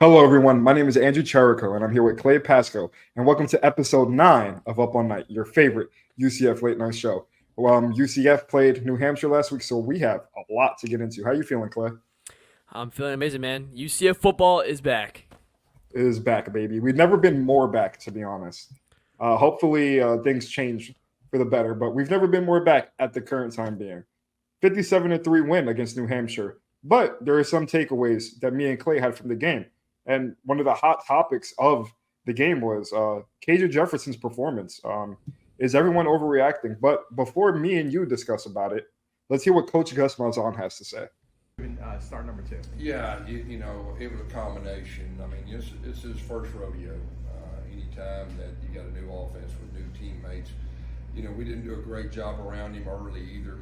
Hello, everyone. My name is Andrew Cherico, and I'm here with Clay Pasco. And welcome to episode 9 of Up All Night, your favorite UCF late night show. UCF played New Hampshire last week, so we have a lot to get into. How you feeling, Clay? I'm feeling amazing, man. UCF football is back. It is back, baby. We've never been more back, to be honest. Hopefully, things change for the better, but we've never been more back at the current time being. 57-3 win against New Hampshire. But there are some takeaways that me and Clay had from the game. And one of the hot topics of the game was KJ Jefferson's performance. Is everyone overreacting? But before me and you discuss about it, let's hear what Coach Gus Malzahn has to say. Star number two. Yeah, it was a combination. I mean, it's his first rodeo. Anytime that you got a new offense with new teammates, we didn't do a great job around him early either.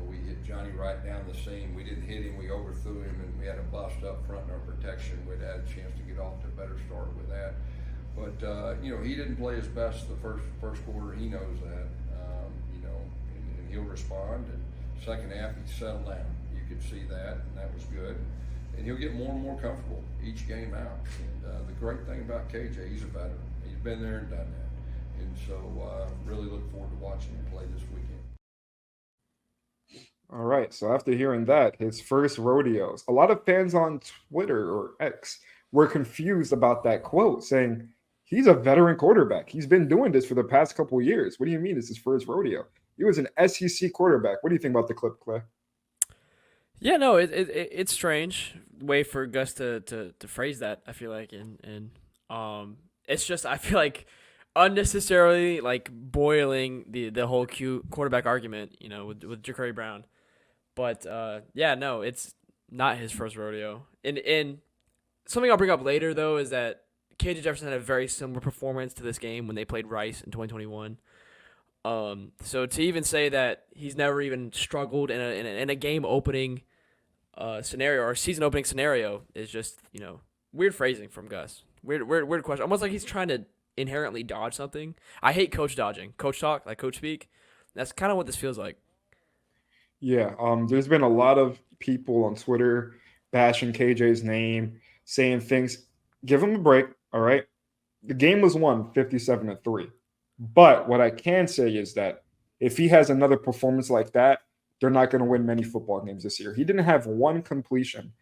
We hit Johnny right down the seam. We didn't hit him. We overthrew him, and we had a bust up front in our protection. We'd had a chance to get off to a better start with that. But he didn't play his best the first quarter. He knows that. And he'll respond. And second half, he settled down. You could see that, and that was good. And he'll get more and more comfortable each game out. And the great thing about KJ, he's a veteran. He's been there and done that. And so really look forward to watching him play this weekend. All right. So after hearing that, his first rodeos, a lot of fans on Twitter or X were confused about that quote, saying he's a veteran quarterback. He's been doing this for the past couple of years. What do you mean it's his first rodeo? He was an SEC quarterback. What do you think about the clip, Clay? Yeah, no, it's strange way for Gus to phrase that. I feel like, and it's just I feel like unnecessarily like boiling the whole Q quarterback argument, with Ja'Cory Brown. But yeah, no, it's not his first rodeo. And something I'll bring up later though is that KJ Jefferson had a very similar performance to this game when they played Rice in 2021. So to even say that he's never even struggled in a game opening scenario or season opening scenario is just weird phrasing from Gus. Weird question. Almost like he's trying to inherently dodge something. I hate coach dodging, coach talk, like coach speak. That's kind of what this feels like. Yeah, there's been a lot of people on Twitter bashing KJ's name, saying things. Give him a break, all right? The game was won 57-3. But what I can say is that if he has another performance like that, they're not going to win many football games this year. He didn't have one completion.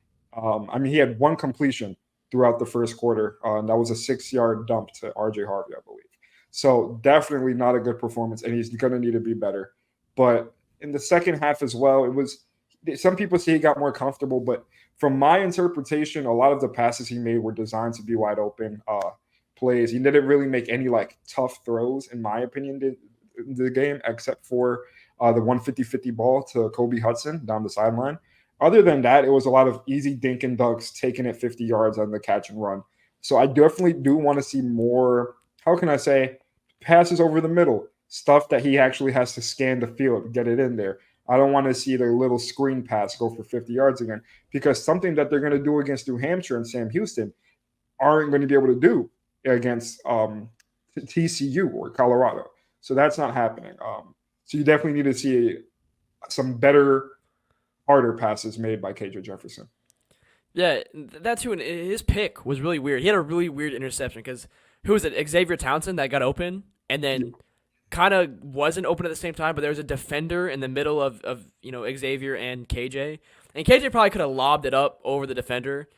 He had one completion throughout the first quarter. And that was a 6-yard dump to RJ Harvey, I believe. So definitely not a good performance, and he's going to need to be better. But in the second half as well, it was some people say he got more comfortable, but from my interpretation, a lot of the passes he made were designed to be wide open plays. He didn't really make any like tough throws, in my opinion, in the game, except for the 150-50 ball to Kobe Hudson down the sideline. Other than that, it was a lot of easy dink and dunks, taking it 50 yards on the catch and run. So I definitely do want to see more, how can I say, passes over the middle, stuff that he actually has to scan the field, get it in there. I don't want to see the little screen pass go for 50 yards again, because something that they're going to do against New Hampshire and Sam Houston aren't going to be able to do against TCU or Colorado. So that's not happening. So you definitely need to see some better, harder passes made by KJ Jefferson. Yeah, that too. And his pick was really weird. He had a really weird interception because who was it? Xavier Townsend that got open and then kind of wasn't open at the same time, but there was a defender in the middle of Xavier and KJ. And KJ probably could have lobbed it up over the defender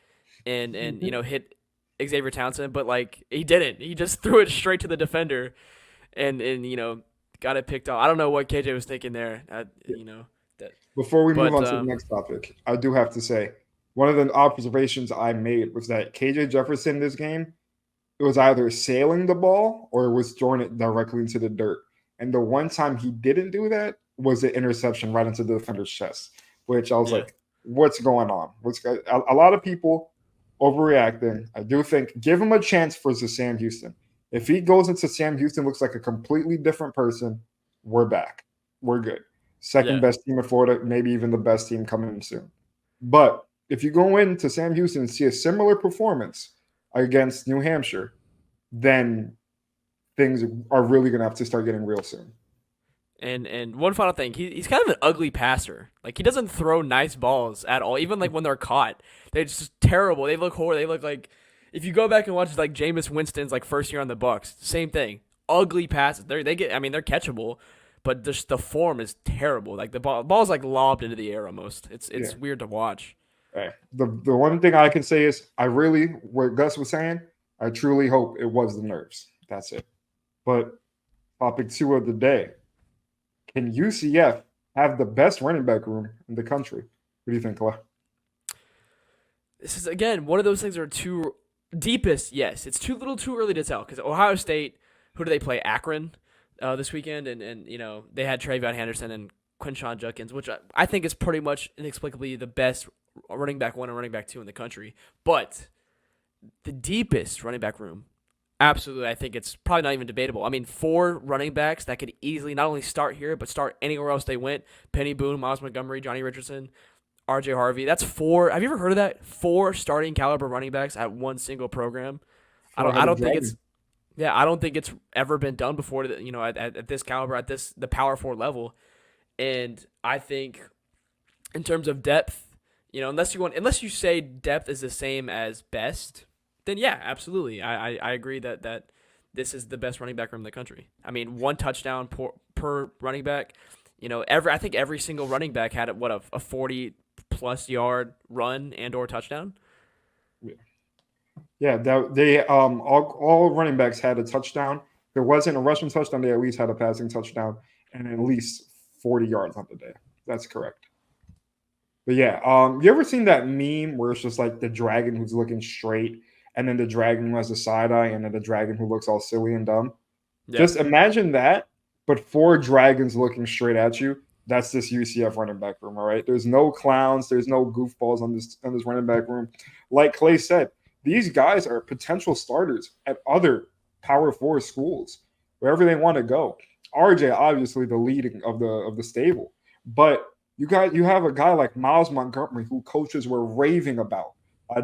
and hit Xavier Townsend, but like he didn't. He just threw it straight to the defender and got it picked off. I don't know what KJ was thinking there. That. Before we move But on to the next topic, I do have to say one of the observations I made was that KJ Jefferson in this game, it was either sailing the ball or it was throwing it directly into the dirt. And the one time he didn't do that was the interception right into the defender's chest, which I was like, what's going on? A lot of people overreacting. I do think give him a chance versus Sam Houston. If he goes into Sam Houston, looks like a completely different person, we're back. We're good. Second best team in Florida, maybe even the best team coming in soon. But if you go into Sam Houston and see a similar performance against New Hampshire, then things are really going to have to start getting real soon. And one final thing, he's kind of an ugly passer. Like he doesn't throw nice balls at all. Even like when they're caught, they're just terrible. They look horrible. They look like if you go back and watch like Jameis Winston's like first year on the Bucks, same thing. Ugly passes. They get. I mean, they're catchable, but just the form is terrible. Like the ball's like lobbed into the air almost. It's weird to watch. Hey, the one thing I can say is what Gus was saying, I truly hope it was the nerves. That's it. But topic 2 of the day. Can UCF have the best running back room in the country? What do you think, Clay? This is again one of those things that are too deepest. Yes, it's too early to tell because Ohio State. Who do they play? Akron this weekend, and they had Travion Henderson and Quinshon Judkins, which I think is pretty much inexplicably the best running back 1 and running back 2 in the country. But the deepest running back room, absolutely, I think it's probably not even debatable. I mean, 4 running backs that could easily not only start here, but start anywhere else they went. Penny Boone, Miles Montgomery, Johnny Richardson, RJ Harvey. That's 4. Have you ever heard of that? 4 starting caliber running backs at one single program. I don't think it's. Yeah, I don't think it's ever been done before. At this caliber, at the Power 4 level, and I think in terms of depth, unless you say depth is the same as best, then yeah, absolutely, I agree that this is the best running back room in the country. I mean, 1 touchdown per running back. I think every single running back had a 40+ yard run and or touchdown. Yeah, they all running backs had a touchdown. There wasn't a rushing touchdown. They at least had a passing touchdown and at least 40 yards on the day. That's correct. But yeah, you ever seen that meme where it's just like the dragon who's looking straight, and then the dragon who has a side eye, and then the dragon who looks all silly and dumb? Yeah. Just imagine that, but 4 dragons looking straight at you. That's this UCF running back room, all right? There's no clowns. There's no goofballs on this running back room. Like Clay said, these guys are potential starters at other Power 4 schools, wherever they want to go. RJ, obviously, the leading of the stable, but you have a guy like Miles Montgomery who coaches were raving about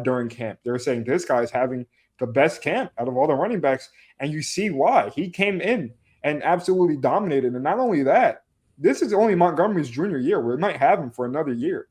during camp. They're saying this guy's having the best camp out of all the running backs, and you see why. He came in and absolutely dominated. And not only that, this is only Montgomery's junior year. We might have him for another year.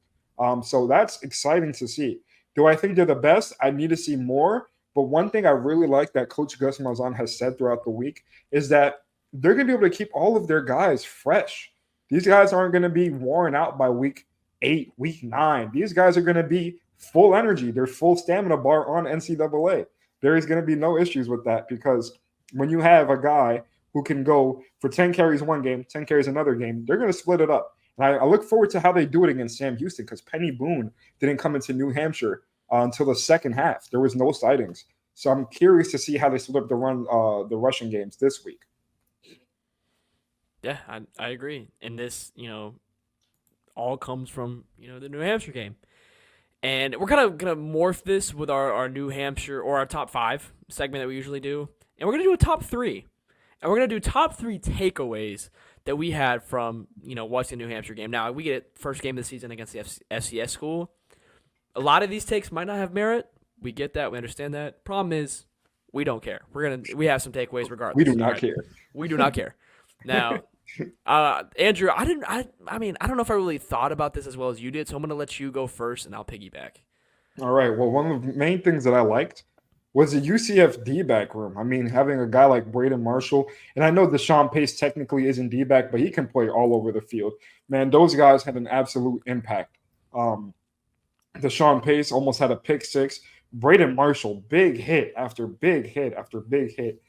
So that's exciting to see. Do I think they're the best? I need to see more. But one thing I really like that Coach Gus Malzahn has said throughout the week is that they're going to be able to keep all of their guys fresh. These guys aren't going to be worn out by week 8, week 9. These guys are going to be full energy. They're full stamina bar on NCAA. There is going to be no issues with that because when you have a guy who can go for 10 carries one game, 10 carries another game, they're going to split it up. And I look forward to how they do it against Sam Houston because Penny Boone didn't come into New Hampshire until the second half. There was no sightings. So I'm curious to see how they split up the rushing games this week. Yeah, I agree. And this, all comes from, the New Hampshire game. And we're kind of going to morph this with our New Hampshire or our top 5 segment that we usually do. And we're going to do a top 3. And we're going to do top 3 takeaways that we had from, watching the New Hampshire game. Now, we get it first game of the season against the FCS school. A lot of these takes might not have merit. We get that. We understand that. Problem is, we don't care. We have some takeaways regardless. We do not care. We do not care. Now, Andrew, I don't know if I really thought about this as well as you did, so I'm going to let you go first, and I'll piggyback. All right. Well, one of the main things that I liked was the UCF D-back room. I mean, having a guy like Braden Marshall, and I know Deshaun Pace technically isn't D-back, but he can play all over the field. Man, those guys had an absolute impact. Deshaun Pace almost had a pick 6. Braden Marshall, big hit after big hit after big hit.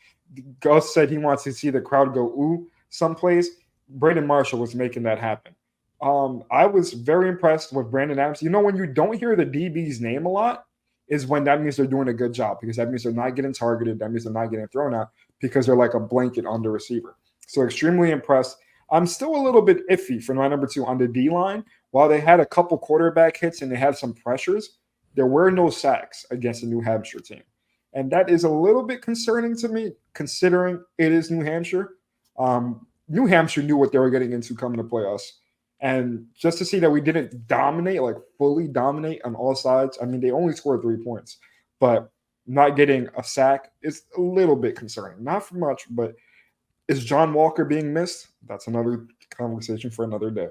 Gus said he wants to see the crowd go ooh someplace. Braden Marshall was making that happen. I was very impressed with Brandon Adams. When you don't hear the DB's name a lot is when that means they're doing a good job because that means they're not getting targeted. That means they're not getting thrown out because they're like a blanket on the receiver. So extremely impressed. I'm still a little bit iffy for my number 2 on the D-line. While they had a couple quarterback hits and they had some pressures, there were no sacks against the New Hampshire team. And that is a little bit concerning to me, considering it is New Hampshire. New Hampshire knew what they were getting into coming to play us. And just to see that we didn't dominate, like fully dominate on all sides. I mean, they only scored 3 points, but not getting a sack is a little bit concerning. Not for much, but is John Walker being missed? That's another conversation for another day.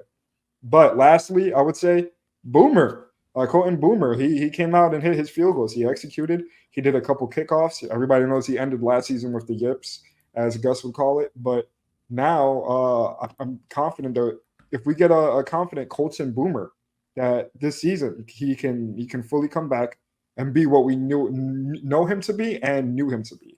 But lastly, I would say Boomer. Colton Boomer, he came out and hit his field goals. He executed. He did a couple kickoffs. Everybody knows he ended last season with the yips, as Gus would call it. But now I'm confident that if we get a confident Colton Boomer, that this season he can fully come back and be what we know him to be and knew him to be.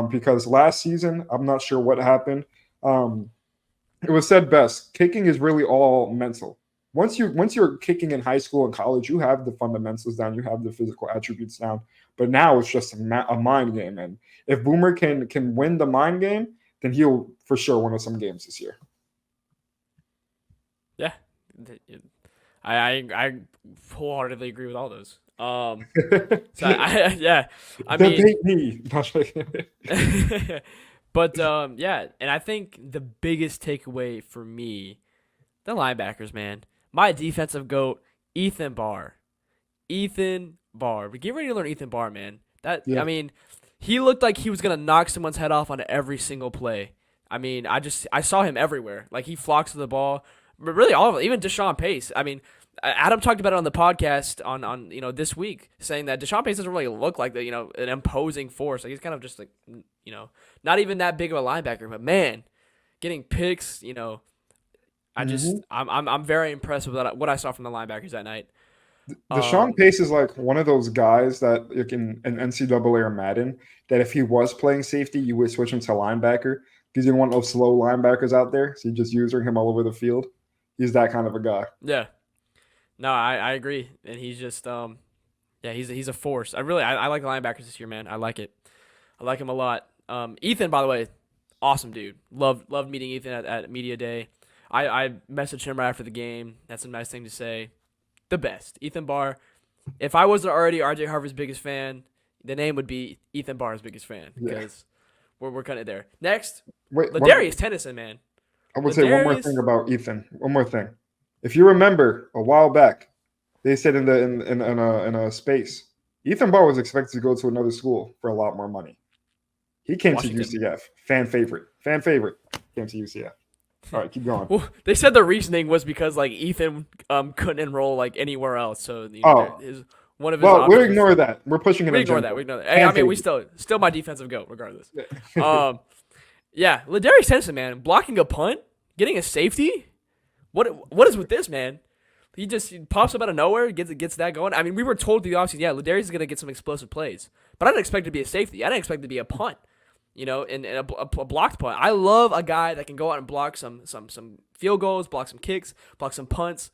Because last season, I'm not sure what happened. It was said best, kicking is really all mental. Once you're kicking in high school and college, you have the fundamentals down, you have the physical attributes down. But now it's just a mind game, and if Boomer can win the mind game, then he'll for sure win us some games this year. Yeah, I wholeheartedly agree with all those. So I mean, Debate me. but yeah, and I think the biggest takeaway for me, the linebackers, man, my defensive goat, Ethan Barr. Ethan Barr. But get ready to learn Ethan Barr, man. Yeah. I mean, he looked like he was gonna knock someone's head off on every single play. I mean, I saw him everywhere. Like he flocks to the ball. But really, all of it. Even Deshaun Pace. I mean, Adam talked about it on the podcast on this week, saying that Deshaun Pace doesn't really look like an imposing force. Like he's kind of just like not even that big of a linebacker. But man, getting picks, I'm very impressed with what I saw from the linebackers that night. Deshaun Pace is like one of those guys that you can in NCAA or Madden that if he was playing safety, you would switch him to linebacker because you don't want those slow linebackers out there. So you just using him all over the field. He's that kind of a guy. Yeah. No, I agree, and he's just he's a force. I like the linebackers this year, man. I like it. I like him a lot. Ethan, by the way, awesome dude. Loved meeting Ethan at media day. I messaged him right after the game. That's a nice thing to say. The best, Ethan Barr. If I wasn't already RJ Harvey's biggest fan, the name would be Ethan Barr's biggest fan because we're kind of there. Next, Ladarius Tennyson, man. I would say one more thing about Ethan. One more thing. If you remember a while back, they said in a space, Ethan Barr was expected to go to another school for a lot more money. He came to UCF. Fan favorite. Came to UCF. All right, keep going. Well, they said the reasoning was because like Ethan couldn't enroll like anywhere else, so one of his. Well, we'll ignore that. We're pushing it. We ignore that. I mean, we still my defensive goat regardless. Yeah, Ladarius Henderson, man, blocking a punt, getting a safety. What is with this, man? He pops up out of nowhere, gets that going. I mean, we were told through the offseason, Ladarius is gonna get some explosive plays, but I didn't expect it to be a safety. I didn't expect it to be a punt. In a blocked punt. I love a guy that can go out and block some field goals, block some kicks, block some punts.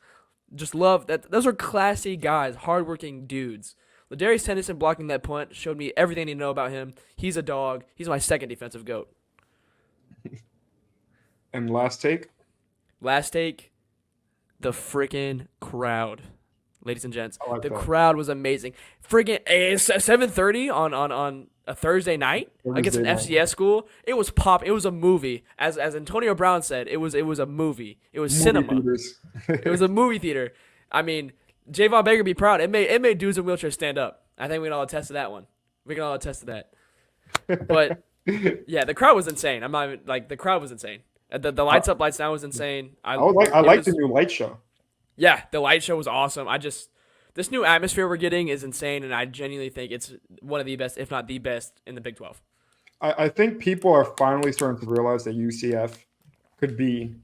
Just love that. Those are classy guys, hardworking dudes. Ladarius Henderson blocking that punt showed me everything I need to know about him. He's a dog. He's my second defensive goat. And last take, the freaking crowd. Ladies and gents, the that. crowd was amazing. Freaking 7:30 on a Thursday night against an FCS school. It was pop. It was a movie. As Antonio Brown said, it was a movie. It was cinema. It was a movie theater. I mean, Javon Baker be proud. It made dudes in wheelchairs stand up. I think we can all attest to that one. We can all attest to that. But yeah, the crowd was insane. I'm not even the crowd was insane. The lights up, lights down was insane. I like the new light show. Yeah, the light show was awesome. This new atmosphere we're getting is insane, and I genuinely think it's one of the best, if not the best, in the Big 12. I think people are finally starting to realize that UCF could be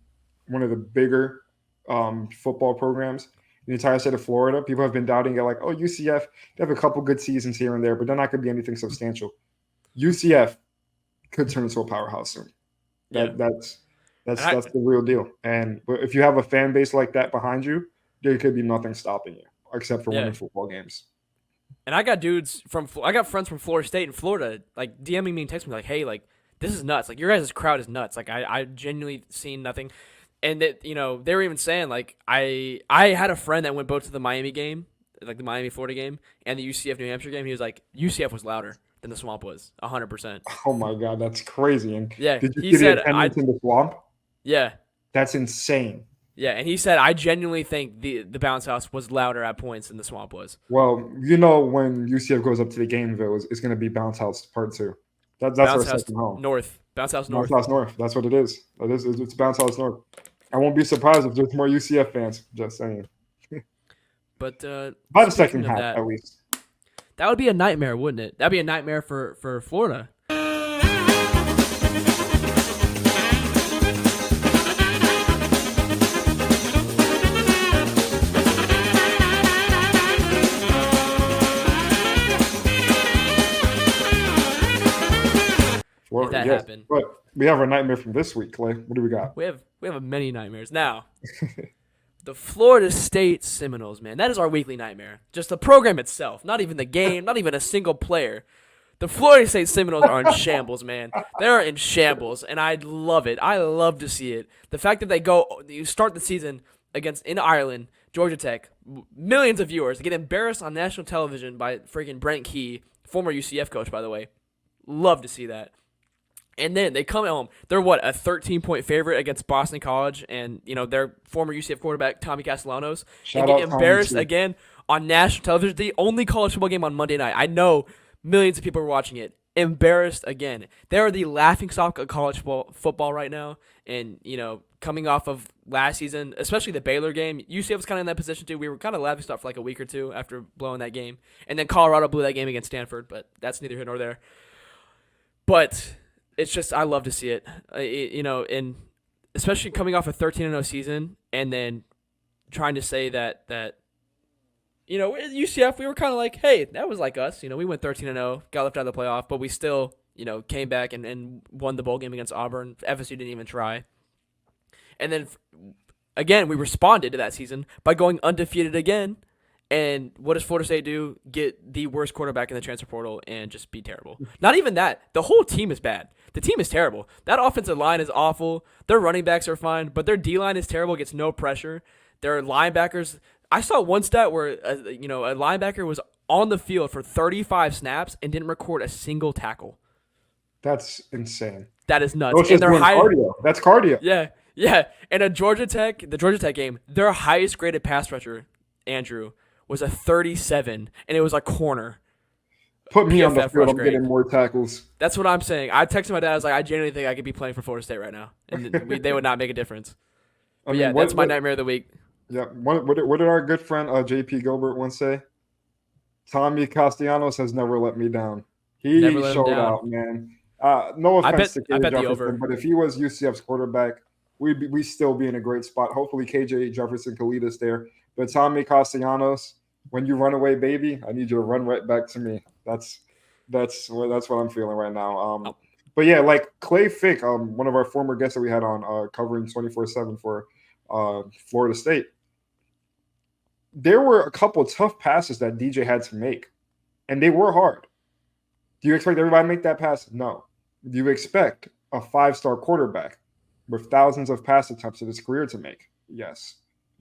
one of the bigger football programs in the entire state of Florida. People have been doubting it, like, oh, UCF, they have a couple good seasons here and there, but they're not going to be anything substantial. UCF could turn into a powerhouse soon. That's the real deal. And if you have a fan base like that behind you, there could be nothing stopping you except for winning football games. And I got friends from Florida State and Florida, like DMing me and texting me like, hey, like this is nuts. Like your guys' crowd is nuts. Like I genuinely seen nothing. And that, they were even saying like I had a friend that went both to the Miami game, like the Miami Florida game, and the UCF New Hampshire game. He was like, UCF was louder than the Swamp was, 100%. Oh my God, that's crazy. And yeah, did you see the attendance in the Swamp? Yeah. That's insane. Yeah, and he said, I genuinely think the bounce house was louder at points than the Swamp was. Well, when UCF goes up to the Gameville, it's going to be bounce house part 2. That's our second home. North. Bounce house north. Bounce house north. That's what it is. It's bounce house north. I won't be surprised if there's more UCF fans. Just saying. But By the speaking second of half, that, at least. that would be a nightmare, wouldn't it? That'd be a nightmare for Florida. If that happened. But we have our nightmare from this week, Clay. What do we got? We have many nightmares now. The Florida State Seminoles, man, that is our weekly nightmare. Just the program itself, not even the game, not even a single player. The Florida State Seminoles are in shambles, man. They're in shambles, and I love it. I love to see it. The fact that you start the season in Ireland, Georgia Tech, millions of viewers, get embarrassed on national television by freaking Brent Key, former UCF coach, by the way. Love to see that. And then they come home. They're a 13-point favorite against Boston College, and their former UCF quarterback Tommy Castellanos, and get embarrassed again on national television. The only college football game on Monday night. I know millions of people are watching it. Embarrassed again. They are the laughingstock of college football right now. And coming off of last season, especially the Baylor game, UCF was kind of in that position too. We were kind of laughingstock for like a week or two after blowing that game, and then Colorado blew that game against Stanford. But that's neither here nor there. But it's just I love to see it, and especially coming off a 13-0 season, and then trying to say that UCF, we were kind of like, hey, that was like us. We went 13-0, got left out of the playoff, but we still came back and won the bowl game against Auburn. FSU didn't even try, and then again we responded to that season by going undefeated again. And what does Florida State do? Get the worst quarterback in the transfer portal and just be terrible. Not even that. The whole team is bad. The team is terrible. That offensive line is awful. Their running backs are fine, but their D-line is terrible, gets no pressure. Their linebackers, I saw one stat where a linebacker was on the field for 35 snaps and didn't record a single tackle. That's insane. That is nuts. And they're cardio. That's cardio. Yeah. And the Georgia Tech game, their highest graded pass rusher, Andrew, was a 37, and it was a corner. Put me PFF on the field. I'm grade. getting more tackles. That's what I'm saying. I texted my dad. I was like, I genuinely think I could be playing for Florida State right now, and they would not make a difference. But that's my nightmare of the week. Yeah. What did our good friend J.P. Gilbert once say? Tommy Castellanos has never let me down. He showed out, man. No offense to KJ Jefferson, but if he was UCF's quarterback, we'd still be in a great spot. Hopefully KJ Jefferson could lead us there. But Tommy Castellanos, when you run away, baby, I need you to run right back to me. That's what I'm feeling right now. But yeah, like Clay Fick, one of our former guests that we had on covering 24/7 for Florida State, there were a couple of tough passes that DJ had to make, and they were hard. Do you expect everybody to make that pass? No. Do you expect a 5-star quarterback with thousands of pass attempts in his career to make? Yes.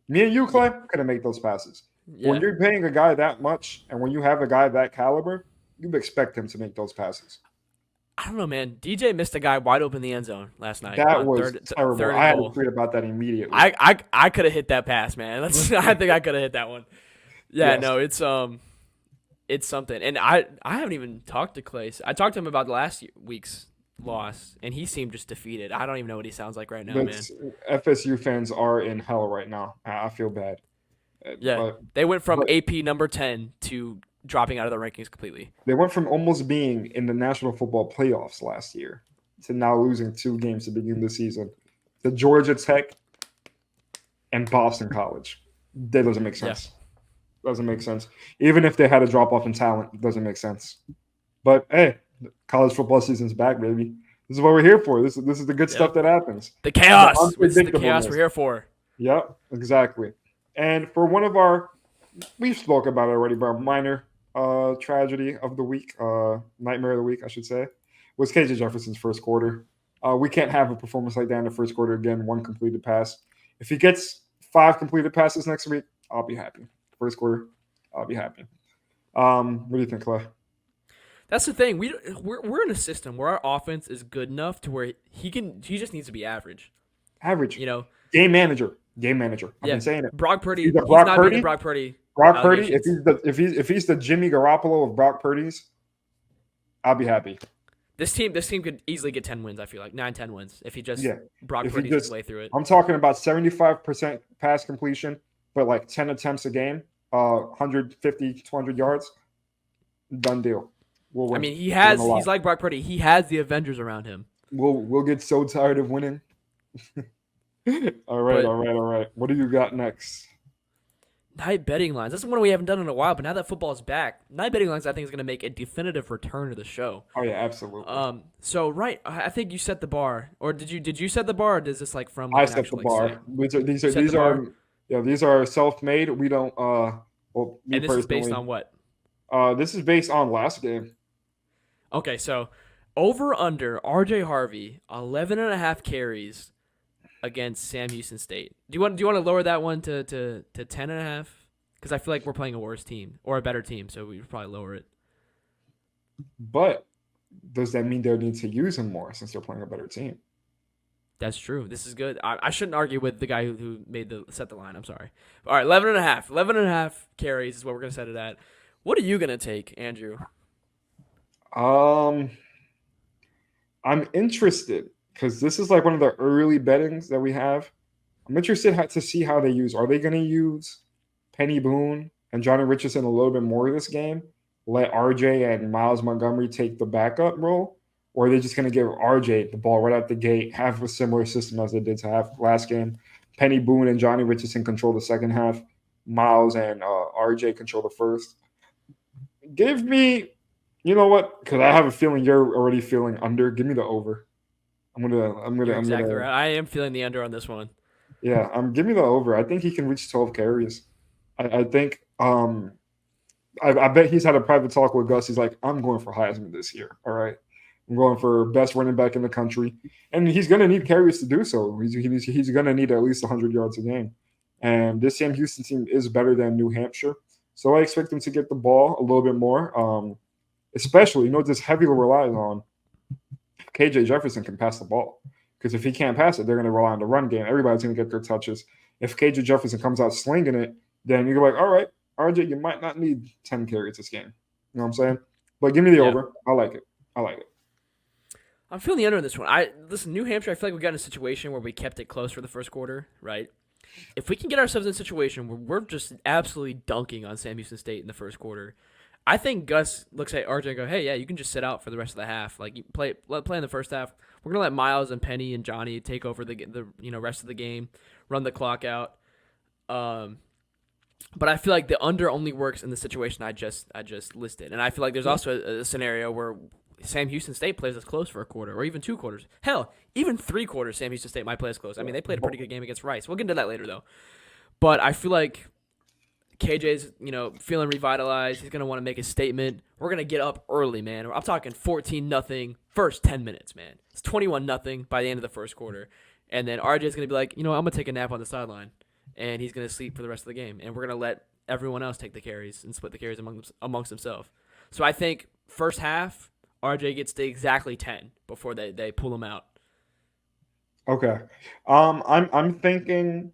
Me and you, Clay, couldn't make those passes. Yeah. When you're paying a guy that much, and when you have a guy that caliber, you expect him to make those passes. I don't know, man. DJ missed a guy wide open in the end zone last night. That was terrible. I had to tweet about that immediately. I could have hit that pass, man. I think I could have hit that one. Yeah, yes. No, it's something. And I haven't even talked to Clay. I talked to him about last week's loss, and he seemed just defeated. I don't even know what he sounds like right now, man. FSU fans are in hell right now. I feel bad. Yeah, they went from AP number 10 to dropping out of the rankings completely. They went from almost being in the National Football Playoffs last year to now losing 2 games to begin the season. The Georgia Tech and Boston College. That doesn't make sense. Yeah. Doesn't make sense. Even if they had a drop-off in talent, it doesn't make sense. But, hey, college football season's back, baby. This is what we're here for. This is the good stuff that happens. The chaos. It's the chaos we're here for. Yep, exactly. And for one of our – we spoke about it already, but our minor tragedy of the week, nightmare of the week, I should say, was KJ Jefferson's first quarter. We can't have a performance like that in the first quarter again, 1 completed pass. If he gets 5 completed passes next week, I'll be happy. First quarter, I'll be happy. What do you think, Clay? That's the thing. We're in a system where our offense is good enough to where he just needs to be average. Average. Game manager. I've been saying it. Brock Purdy. He's not being the Brock Purdy. Brock Purdy. If he's the Jimmy Garoppolo of Brock Purdy's, I'll be happy. This team could easily get 10 wins. I feel like 9-10 wins if he just Brock Purdy's his way through it. I'm talking about 75% pass completion, but like 10 attempts a game. 150, 200 yards, done deal. We'll win. I mean, We'll win a lot. he's like Brock Purdy. He has the Avengers around him. We'll get so tired of winning. All right, But all right, all right. What do you got next? night betting lines. That's one we haven't done in a while, but now that football is back, night betting lines I think is going to make a definitive return to the show. Oh yeah, absolutely. So right, I think you set the bar, or did you set the bar, or is this like from like, I an set actual, the like, bar. site? These You are set these the are bar, yeah, these are self-made. We don't well, me and this is based personally. on what? This is based on last game. Okay, so over under RJ Harvey 11.5 carries against Sam Houston State. Do you want to lower that one to 10.5? Because I feel like we're playing a worse team or a better team, so we should probably lower it. But does that mean they'll need to use him more since they're playing a better team? That's true. This is good. I shouldn't argue with the guy who made set the line. I'm sorry. All right, 11.5. 11.5 carries is what we're gonna set it at. What are you gonna take, Andrew? I'm interested because this is like one of the early bettings that we have. I'm interested to see how they use. Are they going to use Penny Boone and Johnny Richardson a little bit more this game? Let RJ and Miles Montgomery take the backup role? Or are they just going to give RJ the ball right out the gate, have a similar system as they did to have last game? Penny Boone and Johnny Richardson control the second half. Miles and RJ control the first. Give me, you know what? Because I have a feeling you're already feeling under. Give me the over. You're exactly right. I am feeling the under on this one. Yeah, give me the over. I think he can reach 12 carries. I think I bet he's had a private talk with Gus. He's like, I'm going for Heisman this year. All right. I'm going for best running back in the country. And he's going to need carries to do so. He's going to need at least 100 yards a game. And this Sam Houston team is better than New Hampshire. So I expect him to get the ball a little bit more, especially, this heavily relies on KJ Jefferson can pass the ball. Because if he can't pass it, they're going to rely on the run game. Everybody's going to get their touches. If KJ Jefferson comes out slinging it, then you're like, all right, RJ, you might not need 10 carries this game. You know what I'm saying? But give me the over. I like it. I'm feeling the under on this one. Listen, New Hampshire, I feel like we got in a situation where we kept it close for the first quarter, right? If we can get ourselves in a situation where we're just absolutely dunking on Sam Houston State in the first quarter, I think Gus looks at RJ and go, hey, yeah, you can just sit out for the rest of the half. Like, you play in the first half. We're gonna let Miles and Penny and Johnny take over the rest of the game, run the clock out. But I feel like the under only works in the situation I just listed, and I feel like there's also a scenario where Sam Houston State plays us close for a quarter or even 2 quarters. Hell, even 3 quarters, Sam Houston State might play us close. I mean, they played a pretty good game against Rice. We'll get into that later, though. But I feel like KJ's, feeling revitalized. He's going to want to make a statement. We're going to get up early, man. I'm talking 14-0 first 10 minutes, man. It's 21-0 by the end of the first quarter. And then RJ's going to be like, I'm going to take a nap on the sideline. And he's going to sleep for the rest of the game. And we're going to let everyone else take the carries and split the carries amongst themselves. So I think first half, RJ gets to exactly 10 before they pull him out. Okay. I'm thinking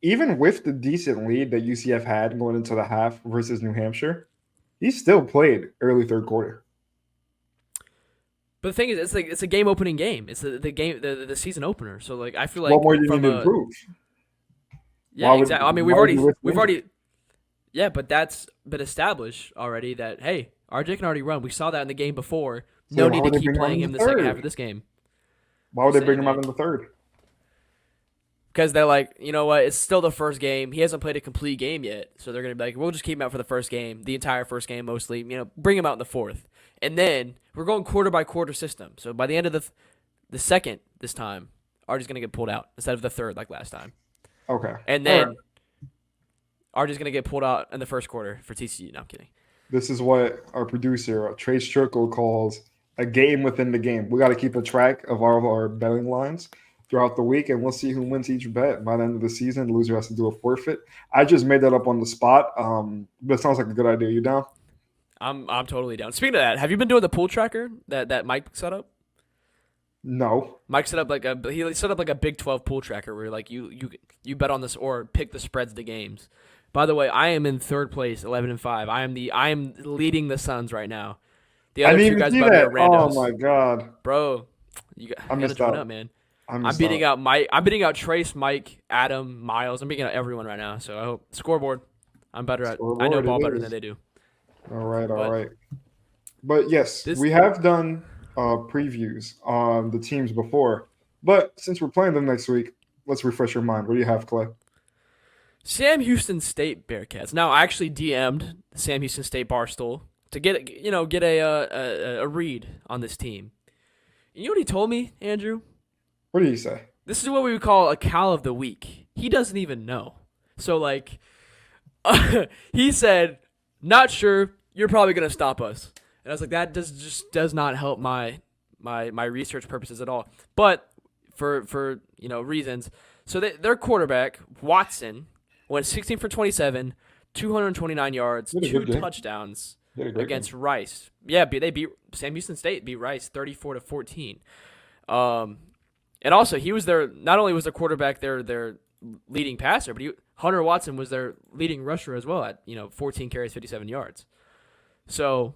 even with the decent lead that UCF had going into the half versus New Hampshire, he still played early third quarter. But the thing is, it's a game opening game. It's the season opener. So like I feel like What more do you need to improve? Yeah, exactly. I mean, we've already. Yeah, but that's been established already that hey, RJ can already run. We saw that in the game before. No need to keep playing him the second half of this game. Why would they bring him out in the third? Because they're like, you know what? It's still the first game. He hasn't played a complete game yet, so they're gonna be like, we'll just keep him out for the first game, the entire first game mostly. Bring him out in the fourth, and then we're going quarter by quarter system. So by the end of the second this time, RJ's gonna get pulled out instead of the third like last time. Okay. And then RJ's gonna get pulled out in the first quarter for TCU. No, I'm kidding. This is what our producer, Trace Cherico, calls a game within the game. We got to keep a track of all of our betting lines throughout the week, and we'll see who wins each bet. By the end of the season, the loser has to do a forfeit. I just made that up on the spot. But it sounds like a good idea. You down? I'm totally down. Speaking of that, have you been doing the pool tracker that Mike set up? No. Mike set up like a Big 12 pool tracker where like you bet on this or pick the spreads of the games. By the way, I am in third place, 11-5. I am leading the Suns right now. The other two guys above me are randos. Oh my god, bro! I gotta join up, man. I'm beating out Mike. I'm beating out Trace, Mike, Adam, Miles. I'm beating out everyone right now. So I hope scoreboard. I'm better at. I know Scoreboard ball it better than is. they do. All right, all But right. But yes, this we have done previews on the teams before. But since we're playing them next week, let's refresh your mind. What do you have, Clay? Sam Houston State Bearcats. Now, I actually DM'd Sam Houston State Barstool to get a read on this team. You know what he told me, Andrew? What do you say? This is what we would call a Cal of the week. He doesn't even know. So like, he said, "Not sure. You're probably gonna stop us." And I was like, that does not help my research purposes at all. But for reasons. So their quarterback Watson went 16 for 27, 229 yards, Did a 2 good game. touchdowns Did a great against game. Rice. Yeah, they beat Sam Houston State beat Rice 34-14. And also he was not only was their quarterback their leading passer, but Hunter Watson was their leading rusher as well at 14 carries, 57 yards. So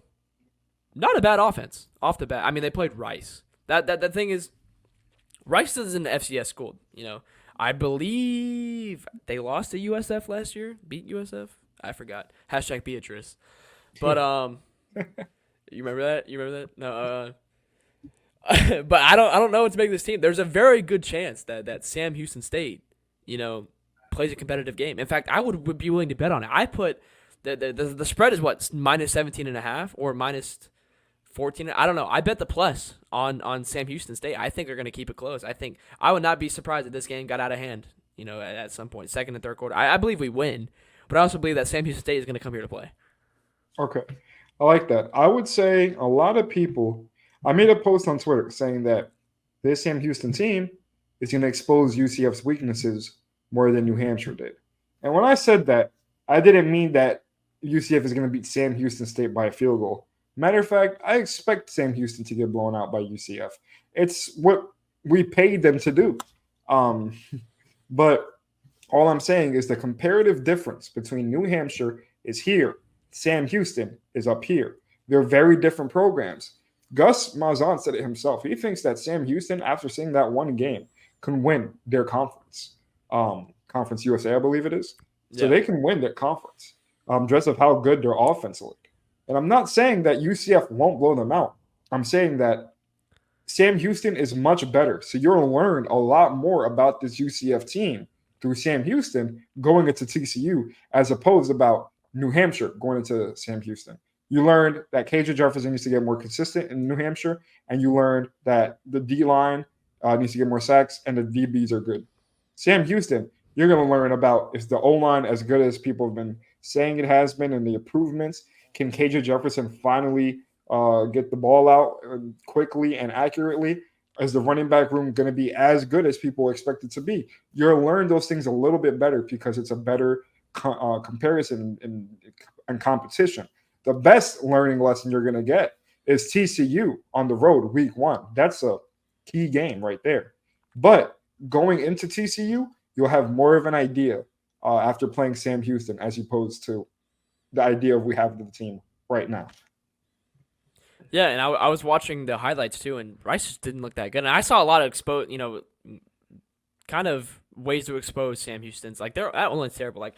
not a bad offense off the bat. I mean, they played Rice. That thing is, Rice is an FCS school. I believe they lost to USF last year. Beat USF. I forgot. # Beatrice. But you remember that? You remember that? No. But I don't know what to make of this team. There's a very good chance that Sam Houston State, plays a competitive game. In fact, I would be willing to bet on it. I put the spread is what, -17.5 or -14. I don't know. I bet the plus on Sam Houston State. I think they're going to keep it close. I would not be surprised if this game got out of hand. At some point, second and third quarter. I believe we win, but I also believe that Sam Houston State is going to come here to play. Okay. I like that. I would say a lot of people – I made a post on Twitter saying that this Sam Houston team is going to expose UCF's weaknesses more than New Hampshire did. And when I said that, I didn't mean that UCF is going to beat Sam Houston State by a field goal. Matter of fact, I expect Sam Houston to get blown out by UCF. It's what we paid them to do. But all I'm saying is the comparative difference between New Hampshire is here. Sam Houston is up here. They're very different programs. Gus Malzahn said it himself. He thinks that Sam Houston, after seeing that one game, can win their conference. Conference USA, I believe it is. So they can win their conference just of how good their offense looked. And I'm not saying that UCF won't blow them out. I'm saying that Sam Houston is much better. So you're going to learn a lot more about this UCF team through Sam Houston going into TCU as opposed about New Hampshire going into Sam Houston. You learned that KJ Jefferson needs to get more consistent in New Hampshire, and you learned that the D-line needs to get more sacks, and the DBs are good. Sam Houston, you're going to learn about, is the O-line as good as people have been saying it has been, and the improvements? Can KJ Jefferson finally get the ball out quickly and accurately? Is the running back room going to be as good as people expect it to be? You're going to learn those things a little bit better because it's a better comparison and competition. The best learning lesson you're going to get is TCU on the road week 1. That's a key game right there. But going into TCU, you'll have more of an idea after playing Sam Houston as opposed to the idea we have of the team right now. Yeah, and I was watching the highlights too, and Rice just didn't look that good. And I saw a lot of kind of ways to expose Sam Houston's. Like, that one's terrible. Like,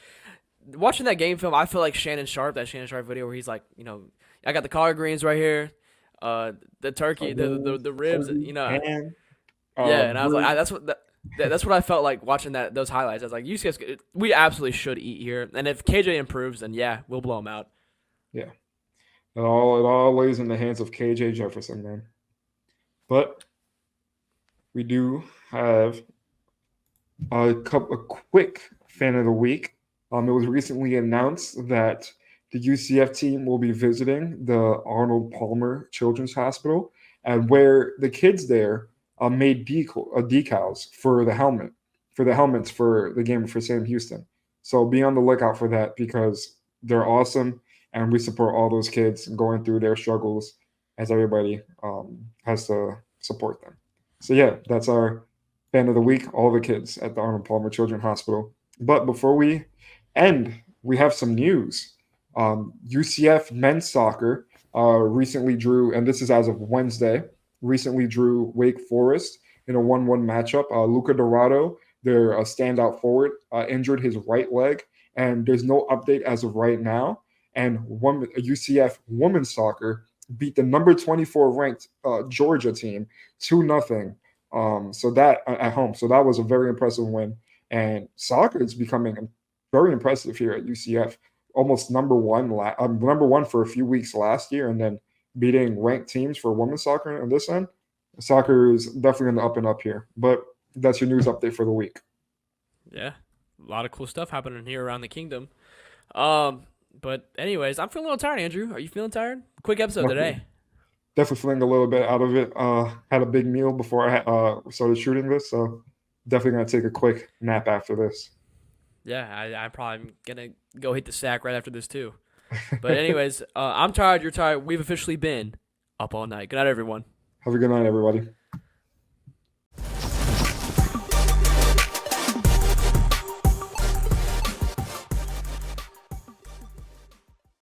watching that game film, I feel like that Shannon Sharp video where he's like, I got the collard greens right here, the turkey, the ribs, And, and I was like, that's what I felt like watching those highlights. I was like, UCF, we absolutely should eat here, and if KJ improves, then yeah, we'll blow him out. Yeah, it all lays in the hands of KJ Jefferson, man. But we do have a quick fan of the week. It was recently announced that the UCF team will be visiting the Arnold Palmer Children's Hospital, and where the kids there made decals for the helmets for the game for Sam Houston. So be on the lookout for that because they're awesome, and we support all those kids going through their struggles as everybody has to support them. So yeah, that's our fan of the week, all the kids at the Arnold Palmer Children's Hospital. But before we end, we have some news. UCF men's soccer recently drew, and this is as of Wednesday, drew Wake Forest in a 1-1 matchup. Luca Dorado, their standout forward, injured his right leg and there's no update as of right now. And UCF women's soccer beat the number 24 ranked Georgia team 2-0. So that at home. So that was a very impressive win. And soccer is becoming very impressive here at UCF. Almost number one for a few weeks last year, and then beating ranked teams for women's soccer on this end. Soccer is definitely going to up and up here. But that's your news update for the week. Yeah, a lot of cool stuff happening here around the kingdom. But anyways, I'm feeling a little tired, Andrew. Are you feeling tired? Quick episode today. Definitely feeling a little bit out of it. Had a big meal before I started shooting this, so definitely gonna take a quick nap after this. Yeah, I'm probably gonna go hit the sack right after this too. But anyways, I'm tired. You're tired. We've officially been up all night. Good night, everyone. Have a good night, everybody.